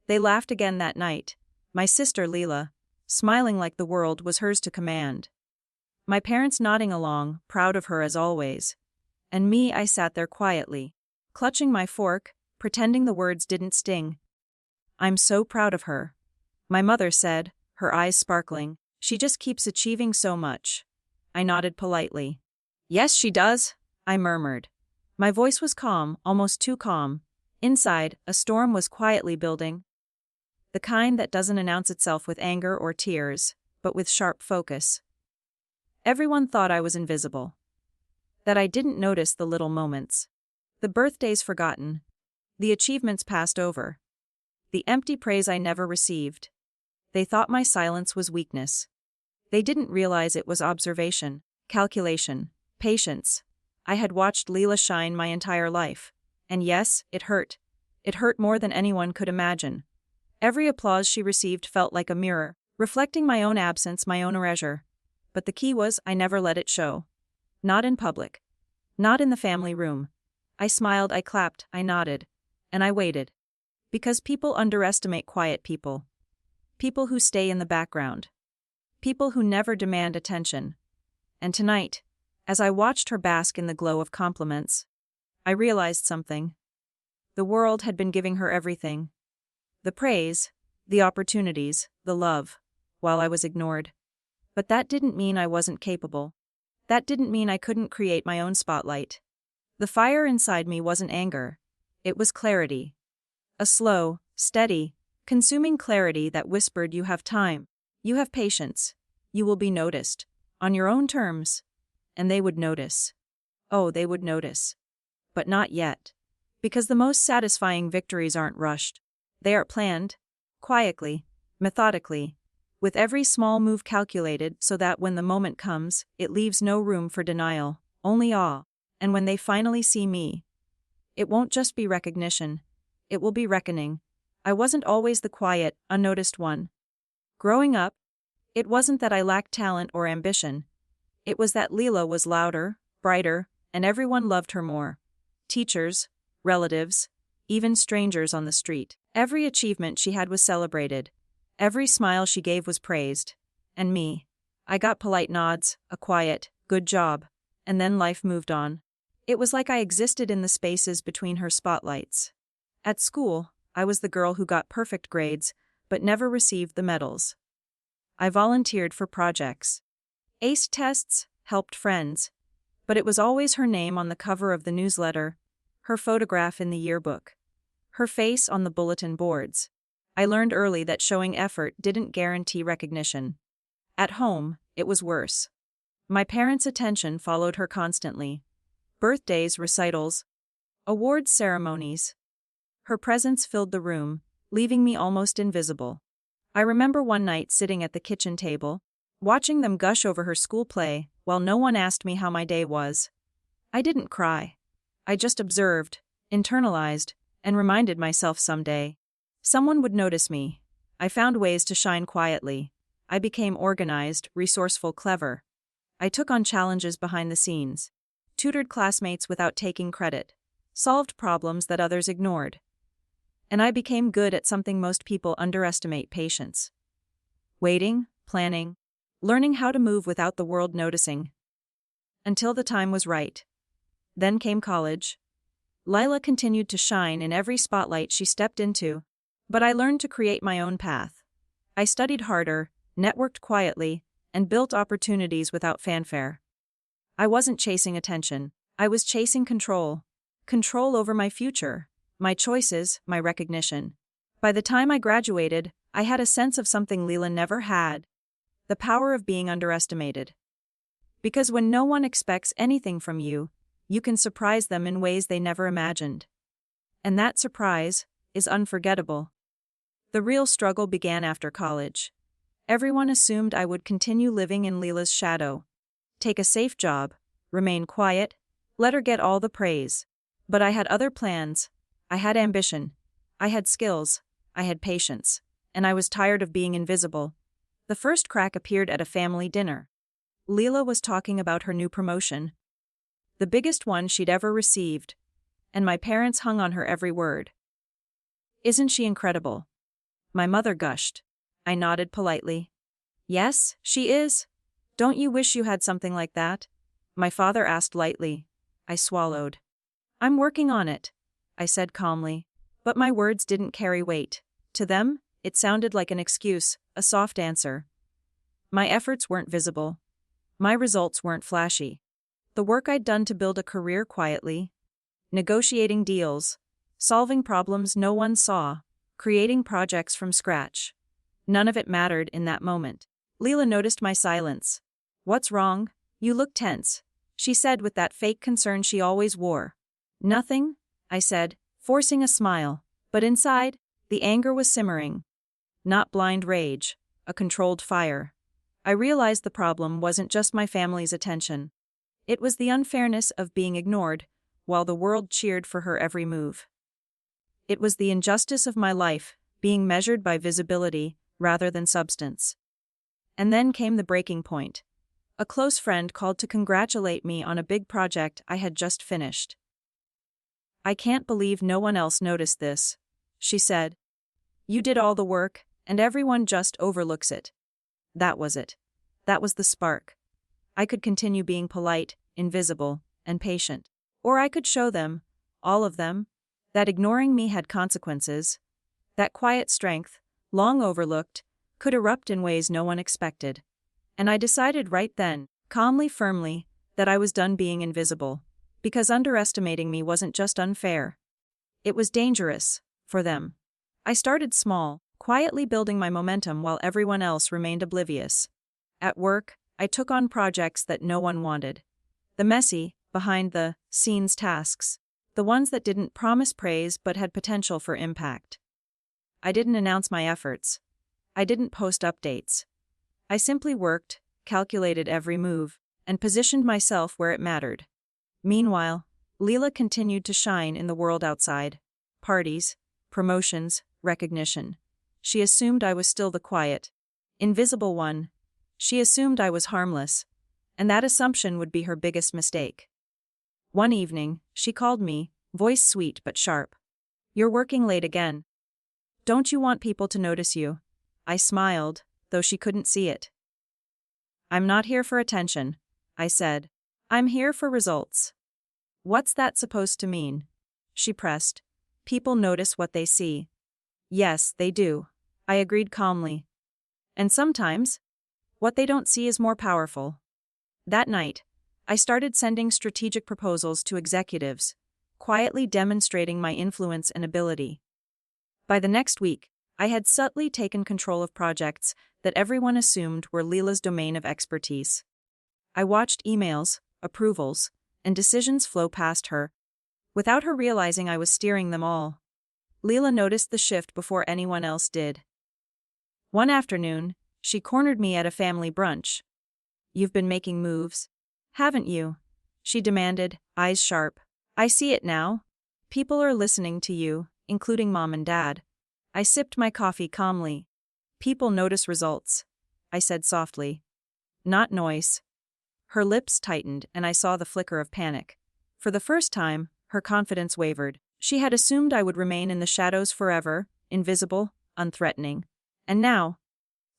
They laughed again that night. My sister Leela, smiling like the world was hers to command. My parents nodding along, proud of her as always. And me, I sat there quietly, clutching my fork, pretending the words didn't sting. I'm so proud of her. My mother said, her eyes sparkling. She just keeps achieving so much. I nodded politely. Yes, she does, I murmured. My voice was calm, almost too calm. Inside, a storm was quietly building. The kind that doesn't announce itself with anger or tears, but with sharp focus. Everyone thought I was invisible. That I didn't notice the little moments. The birthdays forgotten. The achievements passed over. The empty praise I never received. They thought my silence was weakness. They didn't realize it was observation, calculation, patience. I had watched Leela shine my entire life. And yes, it hurt. It hurt more than anyone could imagine. Every applause she received felt like a mirror, reflecting my own absence, my own erasure. But the key was, I never let it show. Not in public. Not in the family room. I smiled, I clapped, I nodded. And I waited. Because people underestimate quiet people. People who stay in the background. People who never demand attention. And tonight, as I watched her bask in the glow of compliments, I realized something. The world had been giving her everything. The praise, the opportunities, the love, while I was ignored. But that didn't mean I wasn't capable. That didn't mean I couldn't create my own spotlight. The fire inside me wasn't anger. It was clarity. A slow, steady, consuming clarity that whispered, you have time. You have patience. You will be noticed. On your own terms. And they would notice. Oh, they would notice. But not yet. Because the most satisfying victories aren't rushed. They are planned, quietly, methodically, with every small move calculated so that when the moment comes, it leaves no room for denial, only awe. And when they finally see me, it won't just be recognition, it will be reckoning. I wasn't always the quiet, unnoticed one. Growing up, it wasn't that I lacked talent or ambition. It was that Leela was louder, brighter, and everyone loved her more. Teachers, relatives, even strangers on the street. Every achievement she had was celebrated. Every smile she gave was praised. And me, I got polite nods, a quiet, good job, and then life moved on. It was like I existed in the spaces between her spotlights. At school, I was the girl who got perfect grades, but never received the medals. I volunteered for projects. Aced tests, helped friends. But it was always her name on the cover of the newsletter, her photograph in the yearbook, her face on the bulletin boards. I learned early that showing effort didn't guarantee recognition. At home, it was worse. My parents' attention followed her constantly. Birthdays, recitals, awards ceremonies. Her presence filled the room, leaving me almost invisible. I remember one night sitting at the kitchen table, watching them gush over her school play, while no one asked me how my day was. I didn't cry. I just observed, internalized, and reminded myself someday someone would notice me. I found ways to shine quietly. I became organized, resourceful, clever. I took on challenges behind the scenes, tutored classmates without taking credit, solved problems that others ignored. And I became good at something most people underestimate: patience. Waiting, planning, learning how to move without the world noticing. Until the time was right. Then came college. Lila continued to shine in every spotlight she stepped into, but I learned to create my own path. I studied harder, networked quietly, and built opportunities without fanfare. I wasn't chasing attention. I was chasing control. Control over my future, my choices, my recognition. By the time I graduated, I had a sense of something Leela never had: the power of being underestimated. Because when no one expects anything from you, you can surprise them in ways they never imagined. And that surprise is unforgettable. The real struggle began after college. Everyone assumed I would continue living in Leela's shadow. Take a safe job, remain quiet, let her get all the praise. But I had other plans. I had ambition. I had skills. I had patience. And I was tired of being invisible. The first crack appeared at a family dinner. Leela was talking about her new promotion, the biggest one she'd ever received, and my parents hung on her every word. Isn't she incredible? My mother gushed. I nodded politely. Yes, she is. Don't you wish you had something like that? My father asked lightly. I swallowed. I'm working on it, I said calmly. But my words didn't carry weight. To them, it sounded like an excuse, a soft answer. My efforts weren't visible. My results weren't flashy. The work I'd done to build a career quietly, negotiating deals, solving problems no one saw, creating projects from scratch. None of it mattered in that moment. Leela noticed my silence. What's wrong? You look tense, she said with that fake concern she always wore. Nothing, I said, forcing a smile, but inside, the anger was simmering. Not blind rage, a controlled fire. I realized the problem wasn't just my family's attention. It was the unfairness of being ignored, while the world cheered for her every move. It was the injustice of my life, being measured by visibility rather than substance. And then came the breaking point. A close friend called to congratulate me on a big project I had just finished. I can't believe no one else noticed this, she said. You did all the work, and everyone just overlooks it. That was it. That was the spark. I could continue being polite, invisible, and patient. Or I could show them, all of them, that ignoring me had consequences. That quiet strength, long overlooked, could erupt in ways no one expected. And I decided right then, calmly, firmly, that I was done being invisible. Because underestimating me wasn't just unfair. It was dangerous, for them. I started small, quietly building my momentum while everyone else remained oblivious. At work, I took on projects that no one wanted. The messy, behind-the-scenes tasks. The ones that didn't promise praise but had potential for impact. I didn't announce my efforts. I didn't post updates. I simply worked, calculated every move, and positioned myself where it mattered. Meanwhile, Leela continued to shine in the world outside. Parties, promotions, recognition. She assumed I was still the quiet, invisible one. She assumed I was harmless, and that assumption would be her biggest mistake. One evening, she called me, voice sweet but sharp. You're working late again. Don't you want people to notice you? I smiled, though she couldn't see it. I'm not here for attention, I said. I'm here for results. What's that supposed to mean? She pressed. People notice what they see. Yes, they do, I agreed calmly. And sometimes, what they don't see is more powerful. That night, I started sending strategic proposals to executives, quietly demonstrating my influence and ability. By the next week, I had subtly taken control of projects that everyone assumed were Leela's domain of expertise. I watched emails, approvals, and decisions flow past her, without her realizing I was steering them all. Leela noticed the shift before anyone else did. One afternoon, she cornered me at a family brunch. You've been making moves, haven't you? She demanded, eyes sharp. I see it now. People are listening to you, including Mom and Dad. I sipped my coffee calmly. People notice results, I said softly. Not noise. Her lips tightened and I saw the flicker of panic. For the first time, her confidence wavered. She had assumed I would remain in the shadows forever, invisible, unthreatening. And now,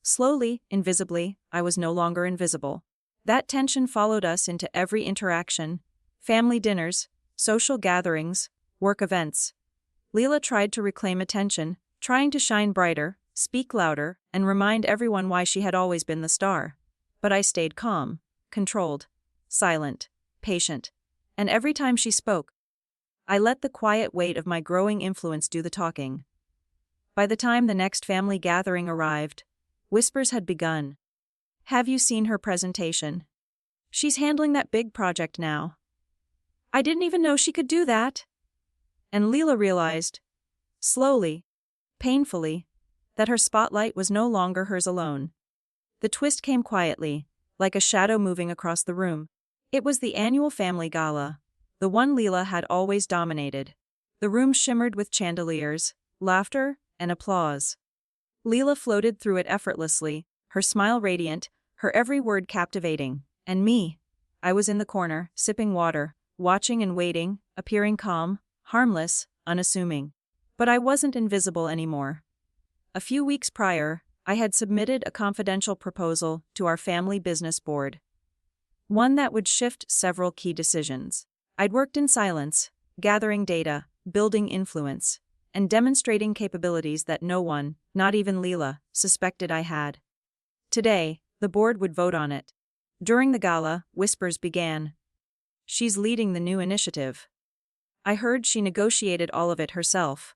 slowly, invisibly, I was no longer invisible. That tension followed us into every interaction, family dinners, social gatherings, work events. Leela tried to reclaim attention, trying to shine brighter, speak louder, and remind everyone why she had always been the star. But I stayed calm, controlled, silent, patient. And every time she spoke, I let the quiet weight of my growing influence do the talking. By the time the next family gathering arrived, whispers had begun. Have you seen her presentation? She's handling that big project now. I didn't even know she could do that. And Leela realized, slowly, painfully, that her spotlight was no longer hers alone. The twist came quietly, like a shadow moving across the room. It was the annual family gala, the one Leela had always dominated. The room shimmered with chandeliers, laughter, and applause. Leela floated through it effortlessly, her smile radiant, her every word captivating. And me, I was in the corner, sipping water, watching and waiting, appearing calm, harmless, unassuming. But I wasn't invisible anymore. A few weeks prior, I had submitted a confidential proposal to our family business board. One that would shift several key decisions. I'd worked in silence, gathering data, building influence, and demonstrating capabilities that no one, not even Leela, suspected I had. Today, the board would vote on it. During the gala, whispers began. She's leading the new initiative. I heard she negotiated all of it herself.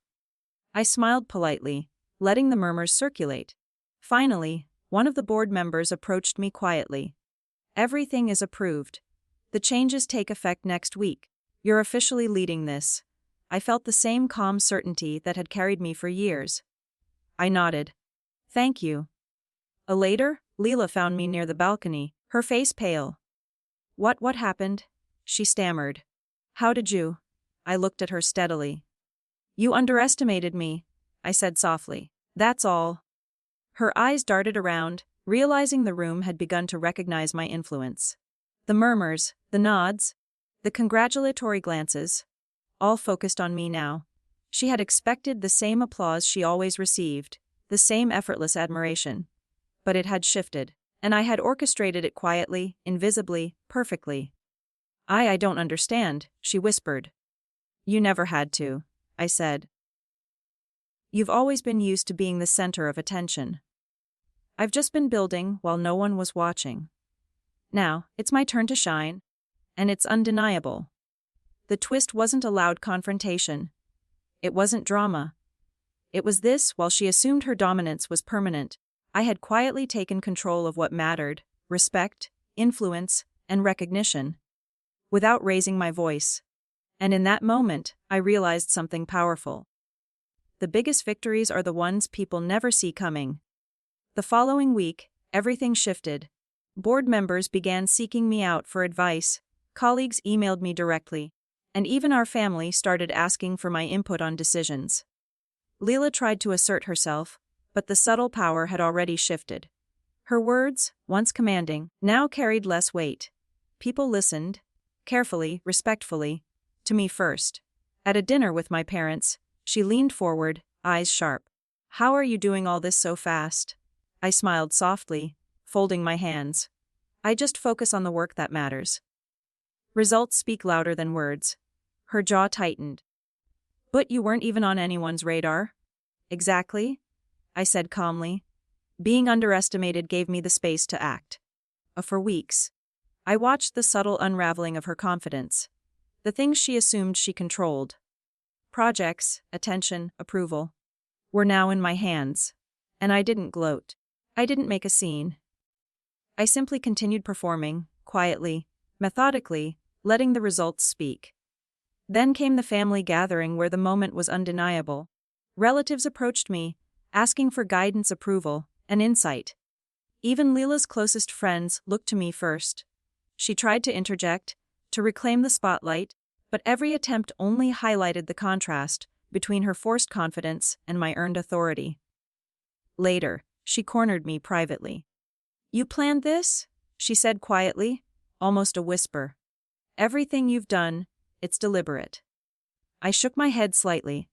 I smiled politely, letting the murmurs circulate. Finally, one of the board members approached me quietly. Everything is approved. The changes take effect next week. You're officially leading this. I felt the same calm certainty that had carried me for years. I nodded. Thank you. Later, Leela found me near the balcony, her face pale. What happened? She stammered. How did you? I looked at her steadily. You underestimated me, I said softly. That's all. Her eyes darted around, realizing the room had begun to recognize my influence. The murmurs, the nods, the congratulatory glances, all focused on me now. She had expected the same applause she always received, the same effortless admiration. But it had shifted, and I had orchestrated it quietly, invisibly, perfectly. I don't understand, she whispered. You never had to, I said. You've always been used to being the center of attention. I've just been building while no one was watching. Now, it's my turn to shine, and it's undeniable. The twist wasn't a loud confrontation. It wasn't drama. It was this: while she assumed her dominance was permanent, I had quietly taken control of what mattered: respect, influence, and recognition, without raising my voice. And in that moment, I realized something powerful. The biggest victories are the ones people never see coming. The following week, everything shifted. Board members began seeking me out for advice, colleagues emailed me directly, and even our family started asking for my input on decisions. Leela tried to assert herself, but the subtle power had already shifted. Her words, once commanding, now carried less weight. People listened, carefully, respectfully, to me first. At a dinner with my parents, she leaned forward, eyes sharp. How are you doing all this so fast? I smiled softly, folding my hands. I just focus on the work that matters. Results speak louder than words. Her jaw tightened. But you weren't even on anyone's radar? Exactly, I said calmly. Being underestimated gave me the space to act. For weeks, I watched the subtle unraveling of her confidence. The things she assumed she controlled, projects, attention, approval, were now in my hands. And I didn't gloat. I didn't make a scene. I simply continued performing, quietly, methodically, letting the results speak. Then came the family gathering where the moment was undeniable. Relatives approached me, asking for guidance, approval, and insight. Even Leela's closest friends looked to me first. She tried to interject, to reclaim the spotlight, but every attempt only highlighted the contrast between her forced confidence and my earned authority. Later, she cornered me privately. You planned this? She said quietly, almost a whisper. Everything you've done, it's deliberate. I shook my head slightly.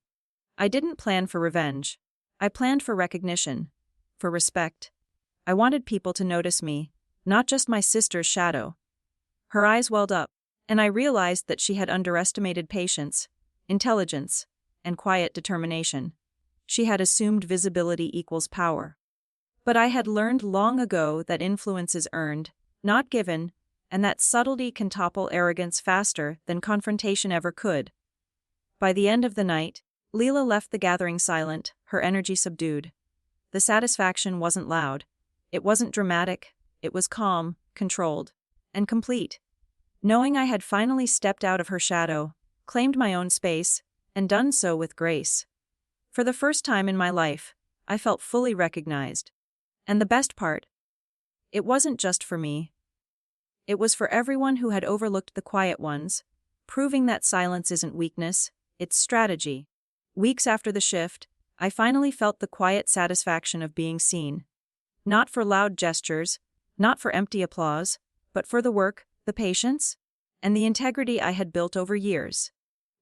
I didn't plan for revenge. I planned for recognition, for respect. I wanted people to notice me, not just my sister's shadow. Her eyes welled up, and I realized that she had underestimated patience, intelligence, and quiet determination. She had assumed visibility equals power. But I had learned long ago that influence is earned, not given, and that subtlety can topple arrogance faster than confrontation ever could. By the end of the night, Leela left the gathering silent, her energy subdued. The satisfaction wasn't loud. It wasn't dramatic. It was calm, controlled, and complete. Knowing I had finally stepped out of her shadow, claimed my own space, and done so with grace. For the first time in my life, I felt fully recognized. And the best part, it wasn't just for me. It was for everyone who had overlooked the quiet ones, proving that silence isn't weakness, it's strategy. Weeks after the shift, I finally felt the quiet satisfaction of being seen. Not for loud gestures, not for empty applause, but for the work, the patience, and the integrity I had built over years.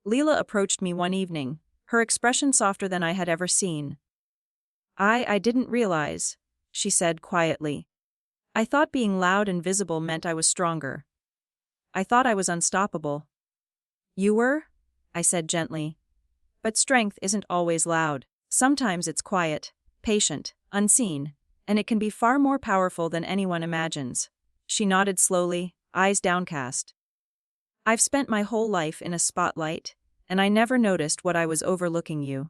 Leela approached me one evening, her expression softer than I had ever seen. I didn't realize, she said quietly. I thought being loud and visible meant I was stronger. I thought I was unstoppable. You were? I said gently. But strength isn't always loud. Sometimes it's quiet, patient, unseen, and it can be far more powerful than anyone imagines. She nodded slowly, eyes downcast. I've spent my whole life in a spotlight, and I never noticed what I was overlooking you.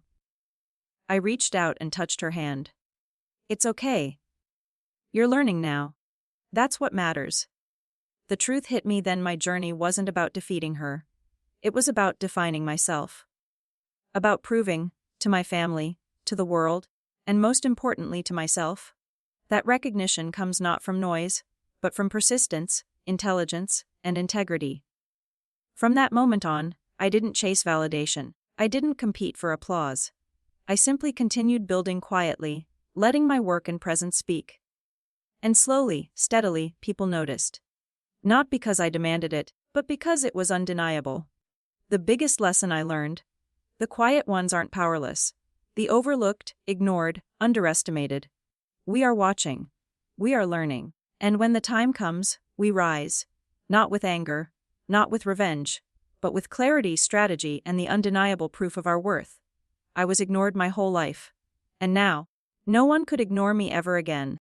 I reached out and touched her hand. It's okay. You're learning now. That's what matters. The truth hit me then: my journey wasn't about defeating her. It was about defining myself. About proving, to my family, to the world, and most importantly to myself, that recognition comes not from noise, but from persistence, intelligence, and integrity. From that moment on, I didn't chase validation. I didn't compete for applause. I simply continued building quietly, letting my work and presence speak. And slowly, steadily, people noticed. Not because I demanded it, but because it was undeniable. The biggest lesson I learned: the quiet ones aren't powerless. The overlooked, ignored, underestimated. We are watching. We are learning. And when the time comes, we rise. Not with anger, not with revenge, but with clarity, strategy, and the undeniable proof of our worth. I was ignored my whole life. And now, no one could ignore me ever again.